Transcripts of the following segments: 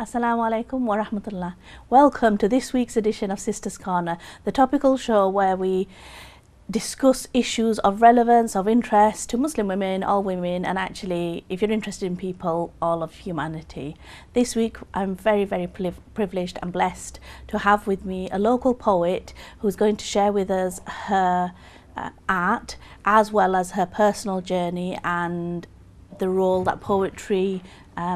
Assalamu alaikum wa rahmatullah. Welcome to this week's edition of Sisters Corner, the topical show where we discuss issues of relevance, of interest to Muslim women, all women, and actually, if you're interested in people, all of humanity. This week, I'm very, very privileged and blessed to have with me a local poet who's going to share with us her art, as well as her personal journey and the role that poetry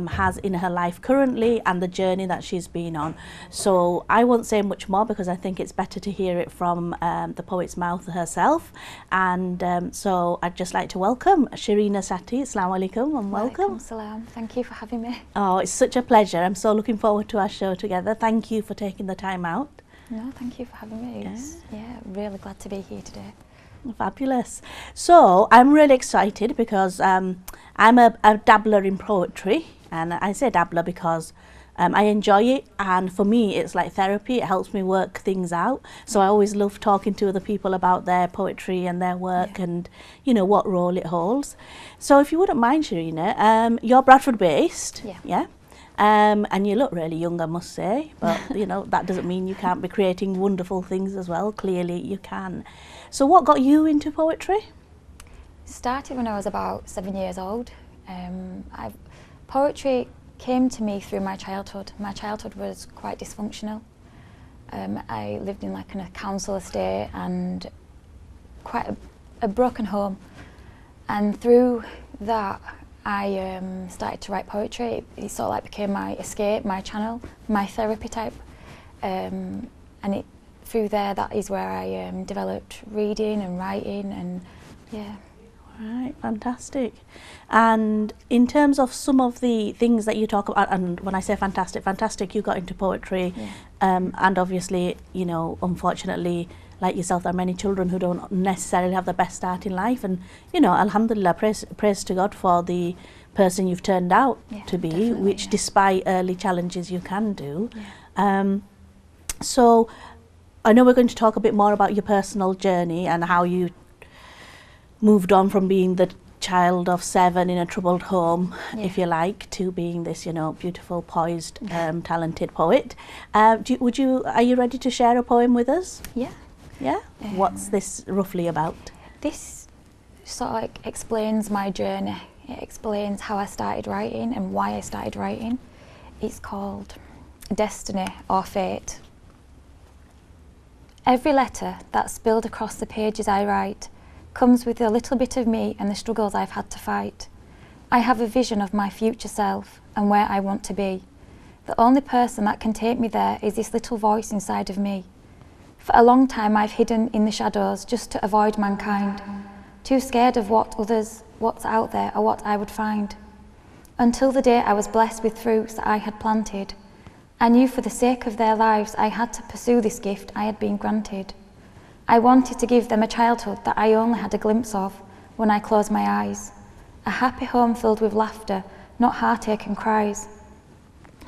has in her life currently and the journey that she's been on. So I won't say much more because I think it's better to hear it from the poet's mouth herself. And so I'd just like to welcome Shirina Sati. Assalamu alaikum and welcome. Salam. Thank you for having me. Oh, it's such a pleasure. I'm so looking forward to our show together. Thank you for taking the time out. No, thank you for having me. Yeah, really glad to be here today. Fabulous. So I'm really excited because I'm a dabbler in poetry, and I say dabbler because I enjoy it, and for me it's like therapy. It helps me work things out. So I always love talking to other people about their poetry and their work, and you know what role it holds. So if you wouldn't mind, Shirina, you're Bradford based, yeah? And you look really young, I must say, but you know that doesn't mean you can't be creating wonderful things as well. Clearly you can. So what got you into poetry? Started when I was about 7 years old. Poetry came to me through my childhood. My childhood was quite dysfunctional. I lived in like a council estate and quite a broken home. And through that, I started to write poetry. It sort of like became my escape, my channel, my therapy type. And through there, that is where I developed reading and writing, and yeah. Right, fantastic. And in terms of some of the things that you talk about, and when I say fantastic, you got into poetry, and obviously, you know, unfortunately, like yourself, there are many children who don't necessarily have the best start in life, and you know, alhamdulillah, praise to God for the person you've turned out to be, which despite early challenges you can do. So I know we're going to talk a bit more about your personal journey and how you moved on from being the child of 7 in a troubled home, if you like, to being this, you know, beautiful, poised, talented poet. Are you ready to share a poem with us? Yeah. Yeah? What's this roughly about? This sort of like explains my journey. It explains how I started writing and why I started writing. It's called Destiny or Fate. Every letter that's spilled across the pages I write comes with a little bit of me and the struggles I've had to fight. I have a vision of my future self and where I want to be. The only person that can take me there is this little voice inside of me. For a long time I've hidden in the shadows just to avoid mankind, too scared of what's out there or what I would find. Until the day I was blessed with fruits that I had planted. I knew for the sake of their lives I had to pursue this gift I had been granted. I wanted to give them a childhood that I only had a glimpse of when I closed my eyes. A happy home filled with laughter, not heartache and cries.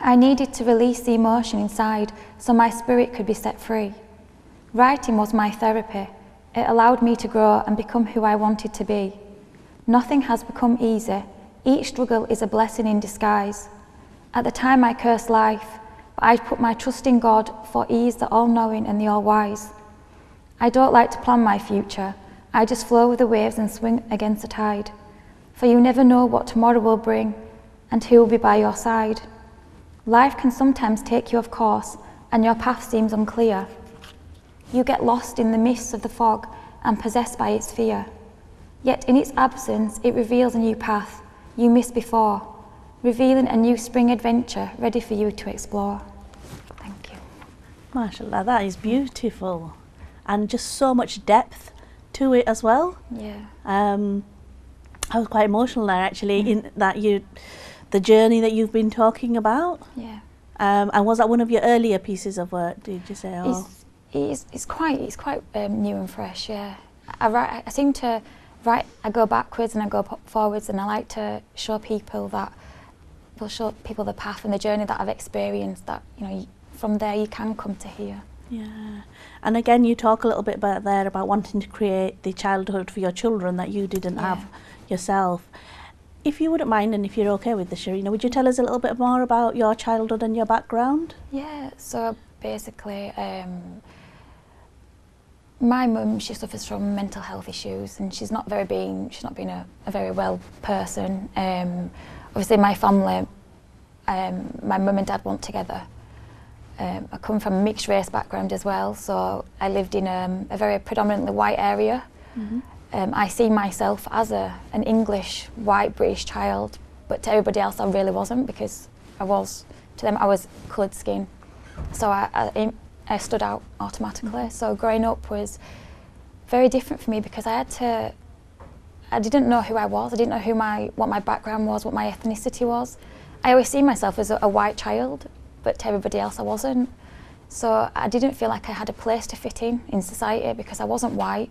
I needed to release the emotion inside so my spirit could be set free. Writing was my therapy. It allowed me to grow and become who I wanted to be. Nothing has become easy. Each struggle is a blessing in disguise. At the time I cursed life, but I put my trust in God for He is the all-knowing and the all-wise. I don't like to plan my future. I just flow with the waves and swing against the tide. For you never know what tomorrow will bring and who will be by your side. Life can sometimes take you off course and your path seems unclear. You get lost in the mists of the fog and possessed by its fear. Yet in its absence, it reveals a new path you missed before, revealing a new spring adventure ready for you to explore. Thank you. MashaAllah, that is beautiful. And just so much depth to it as well. Yeah. I was quite emotional there actually, in that the journey that you've been talking about. Yeah. And was that one of your earlier pieces of work, did you say? Or? It's quite new and fresh, yeah. I seem to write, I go backwards and I go forwards, and I like to show people the path and the journey that I've experienced, that, you know, from there you can come to here. Yeah, and again you talk a little bit about wanting to create the childhood for your children that you didn't have yourself. if you wouldn't mind, and if you're okay with this, Sharina, would you tell us a little bit more about your childhood and your background? Yeah, so basically, my mum, she suffers from mental health issues, and she's not been a very well person. Obviously, my family, my mum and dad weren't together. I come from a mixed race background as well, so I lived in a very predominantly white area. Mm-hmm. I see myself as an English white British child, but to everybody else I really wasn't, because to them I was coloured skin. So I stood out automatically. So growing up was very different for me, because I didn't know who I was. I didn't know what my background was, what my ethnicity was. I always see myself as a white child, but to everybody else I wasn't. So I didn't feel like I had a place to fit in society, because I wasn't white.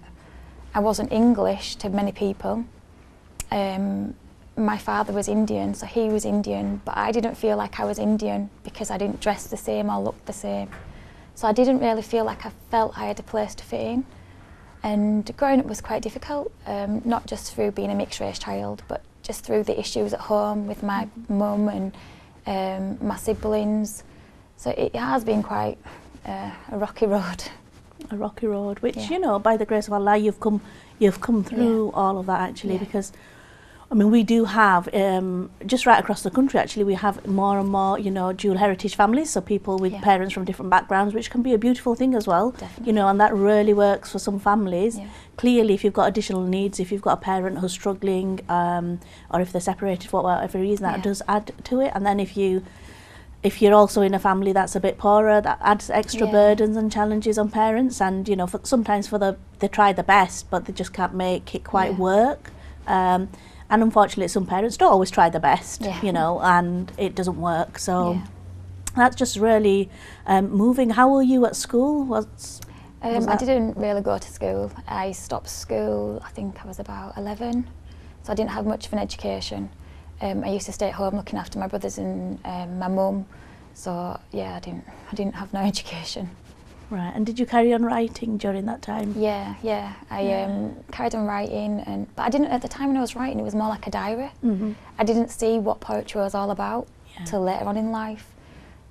I wasn't English to many people. My father was Indian, so he was Indian, but I didn't feel like I was Indian because I didn't dress the same or look the same. So I didn't really feel like I felt I had a place to fit in. And growing up was quite difficult, not just through being a mixed race child, but just through the issues at home with my mum and my siblings. So it has been quite a rocky road. A rocky road, which, you know, by the grace of Allah, you've come through all of that, actually, because I mean, we do have, just right across the country, actually, we have more and more, you know, dual heritage families, so people with parents from different backgrounds, which can be a beautiful thing as well. Definitely. You know, and that really works for some families. Yeah. Clearly, if you've got additional needs, if you've got a parent who's struggling, or if they're separated for whatever reason, that does add to it. And then if you're also in a family that's a bit poorer, that adds extra burdens and challenges on parents. And, you know, sometimes they try the best, but they just can't make it quite work. And unfortunately, some parents don't always try the best, you know, and it doesn't work. So that's just really moving. How were you at school? I didn't really go to school. I stopped school, I think I was about 11, so I didn't have much of an education. I used to stay at home looking after my brothers and my mum, so yeah, I didn't have no education. Right, and did you carry on writing during that time? Yeah, I carried on writing, but I didn't, at the time when I was writing, it was more like a diary. Mm-hmm. I didn't see what poetry was all about till later on in life.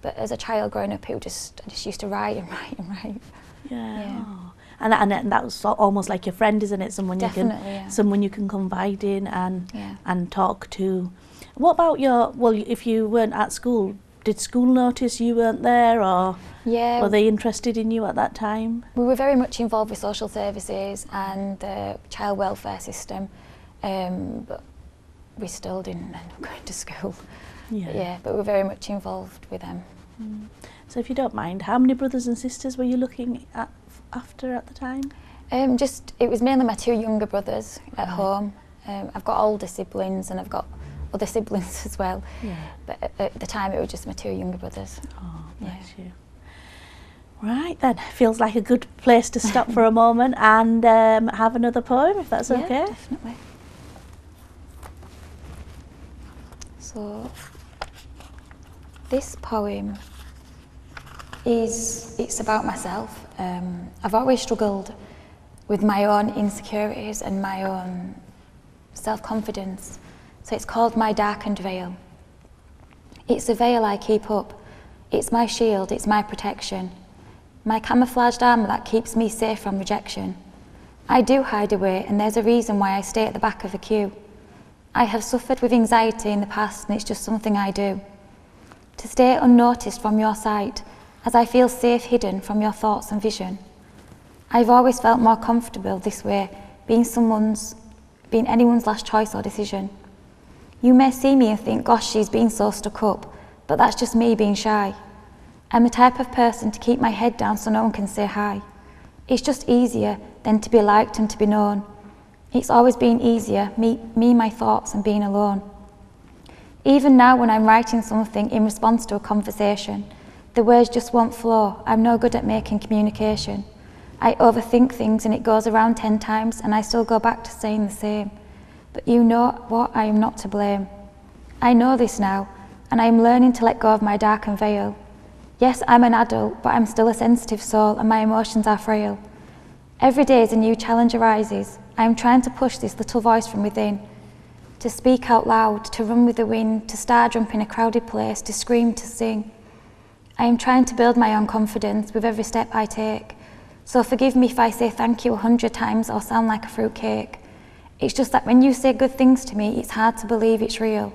But as a child growing up, I just used to write and write and write. Yeah. Oh. And that was almost like your friend, isn't it? Someone you can confide in and talk to. What about if you weren't at school, did school notice you weren't there, or were they interested in you at that time? We were very much involved with social services and the child welfare system, but we still didn't end up going to school. But we were very much involved with them. So if you don't mind, how many brothers and sisters were you looking after at the time? It was mainly my two younger brothers at home. I've got older siblings and I've got other siblings as well. But at the time it was just my two younger brothers. Oh, bless you. Right then, feels like a good place to stop for a moment and have another poem, if that's okay. Yeah, definitely. So this poem it's about myself. I've always struggled with my own insecurities and my own self-confidence. So it's called My Darkened Veil. It's a veil I keep up. It's my shield, it's my protection. My camouflaged armour that keeps me safe from rejection. I do hide away, and there's a reason why I stay at the back of a queue. I have suffered with anxiety in the past, and it's just something I do. To stay unnoticed from your sight, as I feel safe hidden from your thoughts and vision. I've always felt more comfortable this way, being anyone's last choice or decision. You may see me and think, gosh, she's been so stuck up, but that's just me being shy. I'm the type of person to keep my head down so no one can say hi. It's just easier than to be liked and to be known. It's always been easier, me, my thoughts, and being alone. Even now when I'm writing something in response to a conversation, the words just won't flow. I'm no good at making communication. I overthink things and it goes around 10 times and I still go back to saying the same. But you know what? I am not to blame. I know this now, and I am learning to let go of my darkened veil. Yes, I'm an adult, but I'm still a sensitive soul and my emotions are frail. Every day as a new challenge arises, I am trying to push this little voice from within to speak out loud, to run with the wind, to star jump in a crowded place, to scream, to sing. I am trying to build my own confidence with every step I take. So forgive me if I say thank you 100 times or sound like a fruitcake. It's just that when you say good things to me, it's hard to believe it's real,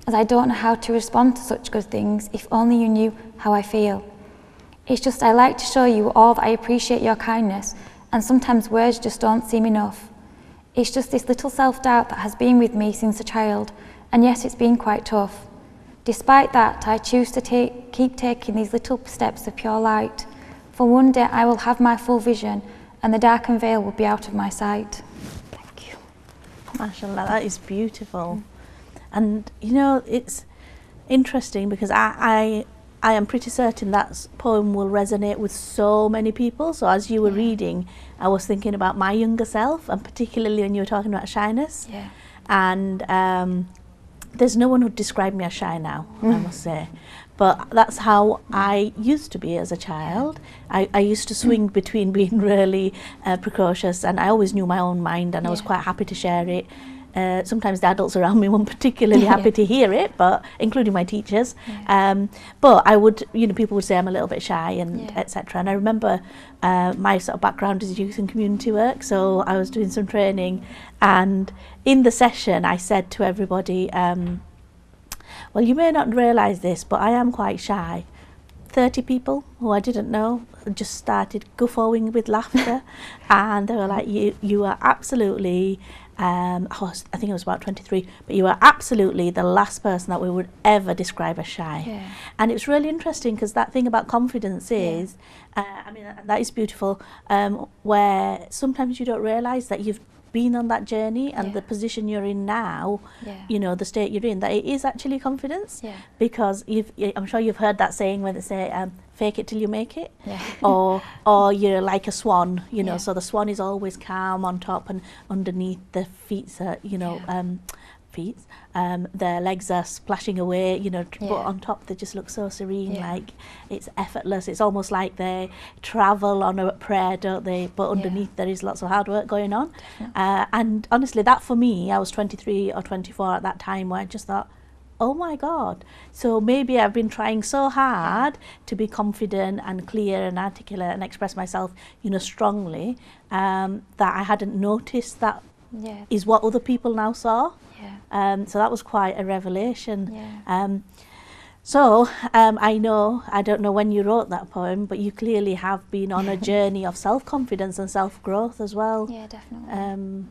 as I don't know how to respond to such good things if only you knew how I feel. It's just I like to show you all that I appreciate your kindness, and sometimes words just don't seem enough. It's just this little self-doubt that has been with me since a child, and yes, it's been quite tough. Despite that, I choose to keep taking these little steps of pure light, for one day I will have my full vision and the darkened veil will be out of my sight. Thank you. MashaAllah, that is beautiful. And you know, it's interesting because I am pretty certain that poem will resonate with so many people. So as you were reading, I was thinking about my younger self, and particularly when you were talking about shyness. Yeah. And there's no one who'd describe me as shy now, I must say. But that's how I used to be as a child. I used to swing between being really precocious, and I always knew my own mind, and I was quite happy to share it. Sometimes the adults around me weren't particularly happy to hear it, but including my teachers. But I would, you know, people would say I'm a little bit shy and etc. And I remember my sort of background is youth and community work, so I was doing some training, and in the session I said to everybody, well, you may not realise this, but I am quite shy. 30 people who I didn't know just started guffawing with laughter, and they were like, you are absolutely, I think I was about 23, but you are absolutely the last person that we would ever describe as shy. Yeah. And it's really interesting because that thing about confidence is, I mean, that is beautiful, where sometimes you don't realise that you've been on that journey, and the position you're in now, you know, the state you're in, that it is actually confidence. Because I'm sure you've heard that saying where they say, fake it till you make it, or you're like a swan, you know, so the swan is always calm on top, and underneath the feet are, you know, their legs are splashing away, you know, but on top they just look so serene, like it's effortless. It's almost like they travel on a prayer, don't they? But underneath there is lots of hard work going on. And honestly, that for me, I was 23 or 24 at that time, where I just thought, oh my God, so maybe I've been trying so hard to be confident and clear and articulate and express myself, you know, strongly, that I hadn't noticed that is what other people now saw. So that was quite a revelation. So I don't know when you wrote that poem, but you clearly have been on a journey of self-confidence and self-growth as well. Yeah, definitely.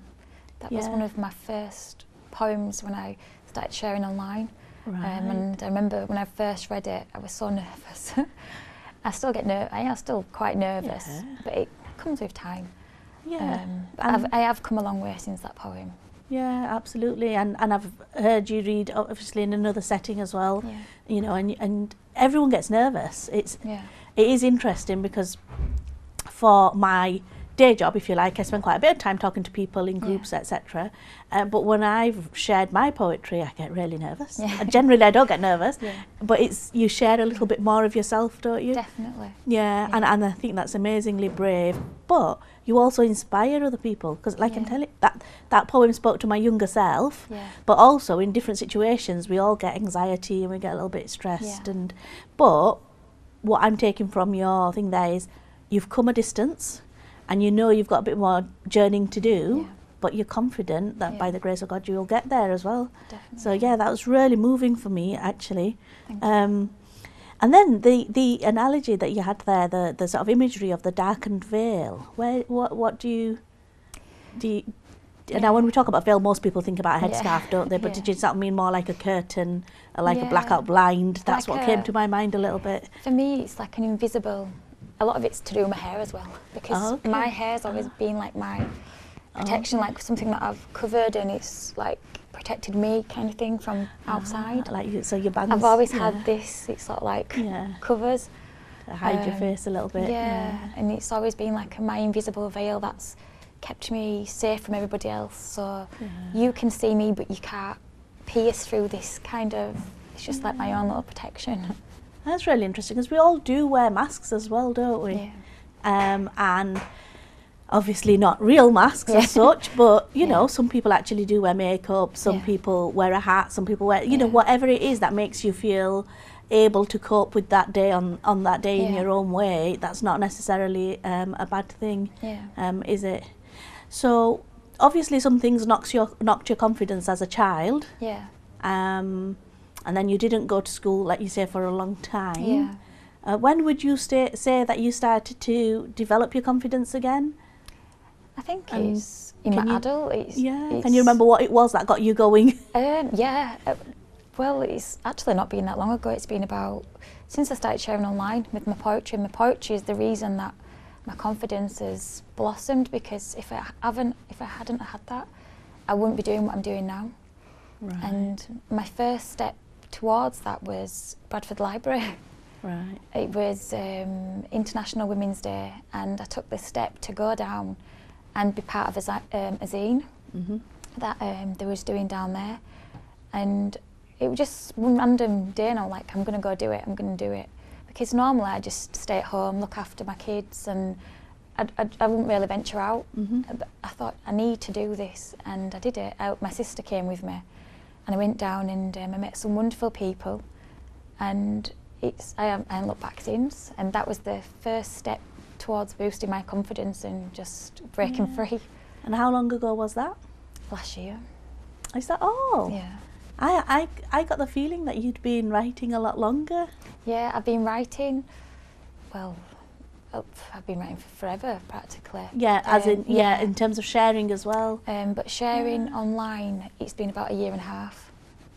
That was one of my first poems when I started sharing online. And I remember when I first read it, I was so nervous. I still get I am still quite nervous, but it comes with time. But I have come a long way since that poem. Yeah, absolutely. And I've heard you read, obviously, in another setting as well. You know, and everyone gets nervous. It is interesting because for my day job, if you like, I spend quite a bit of time talking to people in groups, etc. But when I've shared my poetry, I get really nervous. Generally, I don't get nervous, but it's you share a little bit more of yourself, don't you? Definitely. And I think that's amazingly brave. But you also inspire other people, because like I'm telling you, that poem spoke to my younger self, but also in different situations we all get anxiety and we get a little bit stressed. But what I'm taking from your thing there is you've come a distance, and you know you've got a bit more journeying to do, but you're confident that by the grace of God you will get there as well. So that was really moving for me, actually. And then the analogy that you had there, the sort of imagery of the darkened veil. What do you now when we talk about veil, most people think about a headscarf, don't they? But does that mean more like a curtain, like a blackout blind? That's like what came to my mind a little bit. For me, it's like an invisible. A lot of it's to do with my hair as well, because my hair's always been like my protection, like something that I've covered, and it's like protected me kind of thing from outside. So your bangs. I've always had this. It's sort of like covers to hide your face a little bit. And it's always been like my invisible veil that's kept me safe from everybody else. So you can see me, but you can't pierce through this kind of. It's just like my own little protection. That's really interesting, because we all do wear masks as well, don't we? And obviously not real masks as such, but you Yeah. know, some people actually do wear makeup, some Yeah. people wear a hat, some people wear, you know, Yeah. whatever it is that makes you feel able to cope with that day on that day in Yeah. your own way. That's not necessarily a bad thing, Yeah. is it? So obviously some things knocked your confidence as a child, Yeah. and then you didn't go to school, like you say, for a long time. Yeah. When would you say that you started to develop your confidence again? I think And it's in can my you- adult. It's, Can you remember what it was that got you going? Yeah. Well, it's actually not been that long ago. It's been about since I started sharing online with my poetry. My poetry is the reason that my confidence has blossomed, because if I hadn't had that, I wouldn't be doing what I'm doing now. Right. And my first step towards that was Bradford Library. Right. It was International Women's Day, and I took this step to go down and be part of a zine that they was doing down there. And it was just one random day, and I'm like, I'm going to go do it, I'm going to do it. Because normally I just stay at home, look after my kids, and I wouldn't really venture out. But I thought, I need to do this, and I did it. My sister came with me, and I went down and I met some wonderful people, and I haven't looked back since, and that was the first step towards boosting my confidence and just breaking free. And how long ago was that? Last year. Is that all? Yeah. I got the feeling that you'd been writing a lot longer. Yeah, I've been writing, well, I've been writing for forever, practically. Yeah, as in, in terms of sharing as well. But sharing online, it's been about 1.5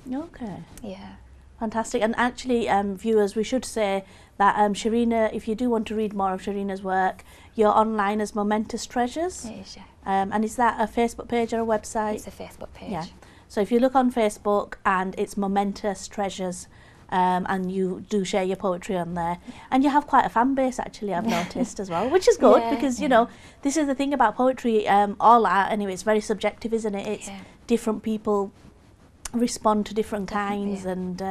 years. Okay. Yeah. Fantastic. And actually, viewers, we should say that Sharina, if you do want to read more of Sharina's work, you're online as Momentous Treasures. It is, yeah. And is that a Facebook page or a website? It's a Facebook page. Yeah. So if you look on Facebook and it's Momentous Treasures, and you do share your poetry on there, and you have quite a fan base actually, I've noticed as well, which is good because you know, this is the thing about poetry, all art anyway, it's very subjective, isn't it? It's different people respond to different kinds, and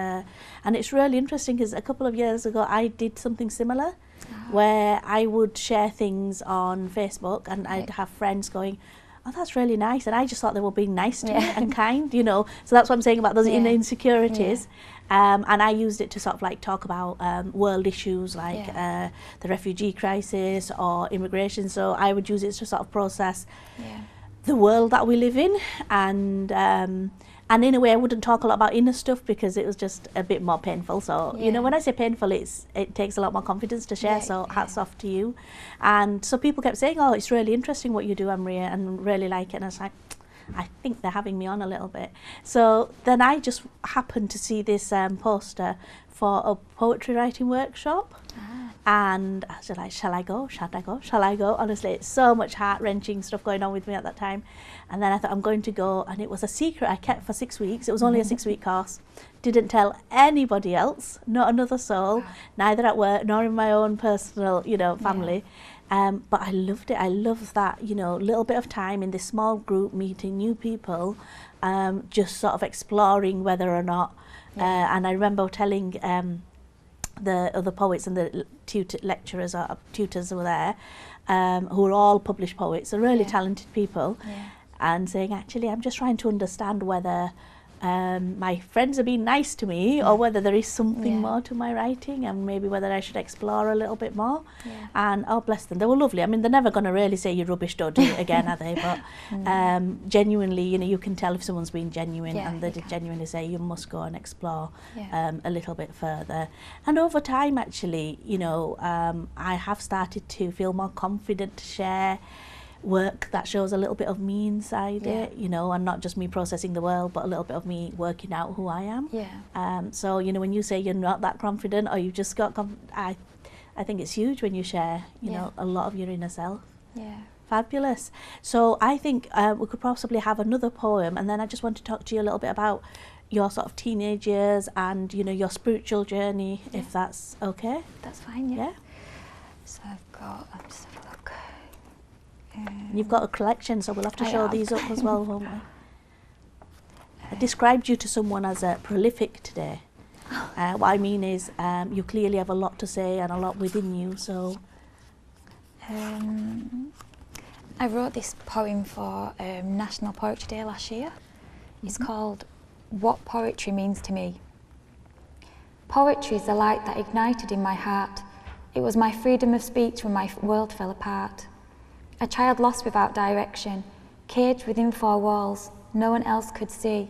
it's really interesting because a couple of years ago I did something similar where I would share things on Facebook and I'd have friends going, oh, that's really nice, and I just thought they were being nice to me and kind, you know. So that's what I'm saying about those inner insecurities. And I used it to sort of like talk about world issues like the refugee crisis or immigration. So I would use it to sort of process the world that we live in, and in a way I wouldn't talk a lot about inner stuff because it was just a bit more painful. So you know, when I say painful, it takes a lot more confidence to share. So hats off to you. And so people kept saying, oh, it's really interesting what you do, Amria, and really like it. And I was like, I think they're having me on a little bit. So then I just happened to see this poster for a poetry writing workshop. And I was like, shall I go? Honestly, it's so much heart-wrenching stuff going on with me at that time. And then I thought, I'm going to go. And it was a secret I kept for 6 weeks. It was only a 6-week course. Didn't tell anybody else, not another soul, neither at work nor in my own personal, you know, family. But I loved it. I love that, you know, little bit of time in this small group, meeting new people, just sort of exploring whether or not. And I remember telling the other poets and the lecturers or tutors who were there, who were all published poets, so really talented people, and saying, actually, I'm just trying to understand whether my friends are being nice to me or whether there is something more to my writing, and maybe whether I should explore a little bit more. And oh, bless them, they were lovely. I mean, they're never going to really say you're rubbish, don't do it again, are they? But genuinely, you know, you can tell if someone's being genuine, and they did genuinely say you must go and explore a little bit further. And over time, actually, you know, I have started to feel more confident to share work that shows a little bit of me inside it, you know, and not just me processing the world, but a little bit of me working out who I am. So, you know, when you say you're not that confident or you've just got I think it's huge when you share, you know, a lot of your inner self. Fabulous. So I think we could possibly have another poem, and then I just want to talk to you a little bit about your sort of teenage years and, you know, your spiritual journey, if that's okay. That's fine, So I've got, I'll just have a look. You've got a collection, so we'll have to show these up as well, won't we? I described you to someone as prolific today. What I mean is you clearly have a lot to say and a lot within you, so... I wrote this poem for National Poetry Day last year. It's called What Poetry Means to Me. Poetry is the light that ignited in my heart. It was my freedom of speech when my world fell apart. A child lost without direction, caged within four walls, no one else could see.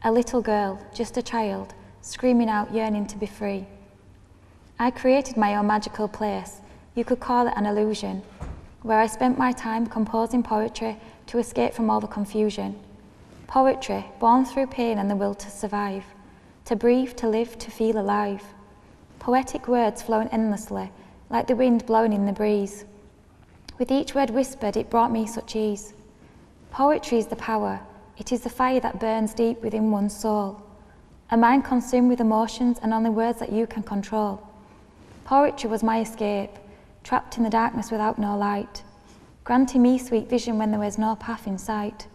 A little girl, just a child, screaming out, yearning to be free. I created my own magical place, you could call it an illusion, where I spent my time composing poetry to escape from all the confusion. Poetry, born through pain and the will to survive, to breathe, to live, to feel alive. Poetic words flowing endlessly, like the wind blowing in the breeze. With each word whispered, it brought me such ease. Poetry is the power, it is the fire that burns deep within one's soul. A mind consumed with emotions and only words that you can control. Poetry was my escape, trapped in the darkness without no light, granting me sweet vision when there was no path in sight.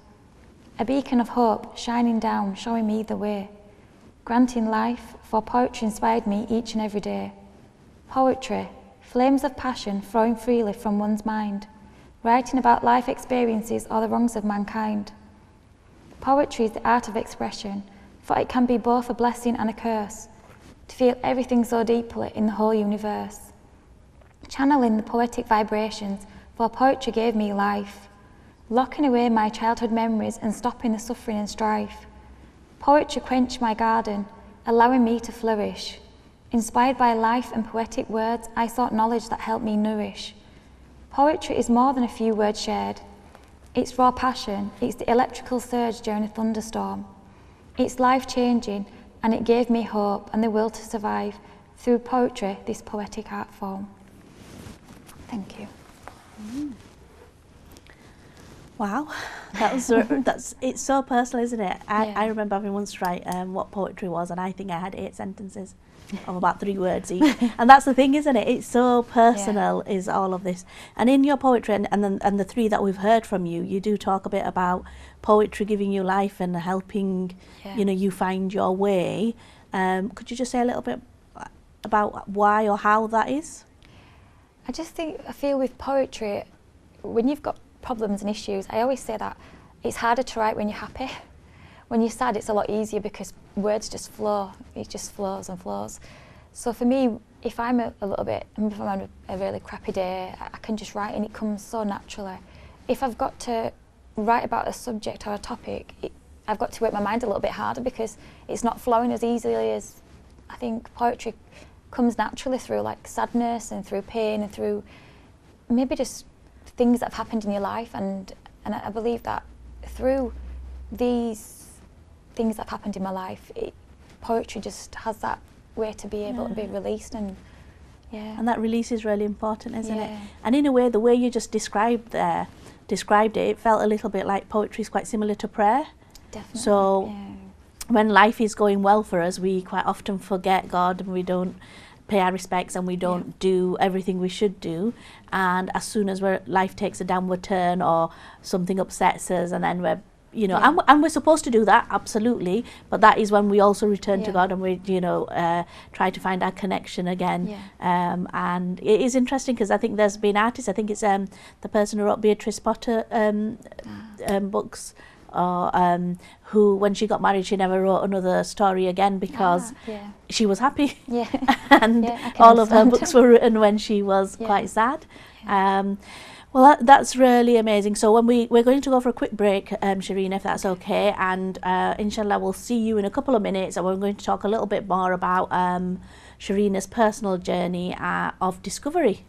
A beacon of hope shining down, showing me the way, granting life, for poetry inspired me each and every day. Poetry, flames of passion flowing freely from one's mind, writing about life experiences or the wrongs of mankind. Poetry is the art of expression, for it can be both a blessing and a curse, to feel everything so deeply in the whole universe. Channeling the poetic vibrations, for poetry gave me life, locking away my childhood memories and stopping the suffering and strife. Poetry quenched my garden, allowing me to flourish. Inspired by life and poetic words, I sought knowledge that helped me nourish. Poetry is more than a few words shared. It's raw passion, it's the electrical surge during a thunderstorm. It's life-changing, and it gave me hope and the will to survive through poetry, this poetic art form. Thank you. Wow, it's so personal, isn't it? I remember having once to write what poetry was, and I think I had 8 sentences of about 3 words each. And that's the thing, isn't it? It's so personal, is all of this. And in your poetry, and the 3 that we've heard from you, you do talk a bit about poetry giving you life and helping, you find your way. Could you just say a little bit about why or how that is? I feel with poetry, when you've got problems and issues, I always say that it's harder to write when you're happy. When you're sad, it's a lot easier because words just flow. It just flows and flows. So for me, if I'm if I'm on a really crappy day, I can just write and it comes so naturally. If I've got to write about a subject or a topic, I've got to work my mind a little bit harder because it's not flowing as easily as I think poetry comes naturally through, like sadness and through pain and through maybe just things that have happened in your life, and I believe that through these things that have happened in my life, poetry just has that way to be able to be released, and and that release is really important, isn't it? And in a way, the way you just described it, it felt a little bit like poetry is quite similar to prayer. Definitely. So when life is going well for us, we quite often forget God and we don't pay our respects and we don't do everything we should do. And as soon as life takes a downward turn or something upsets us, and then we're, and we're supposed to do that, absolutely. But that is when we also return to God and we, try to find our connection again. And it is interesting because I think there's been artists, I think it's the person who wrote Beatrice Potter books, who, when she got married, she never wrote another story again because she was happy. And all of her books were written when she was quite sad. Well, that's really amazing. So when we're going to go for a quick break, Shireen, if that's okay, and inshallah we'll see you in a couple of minutes, and we're going to talk a little bit more about Shireen's personal journey of discovery.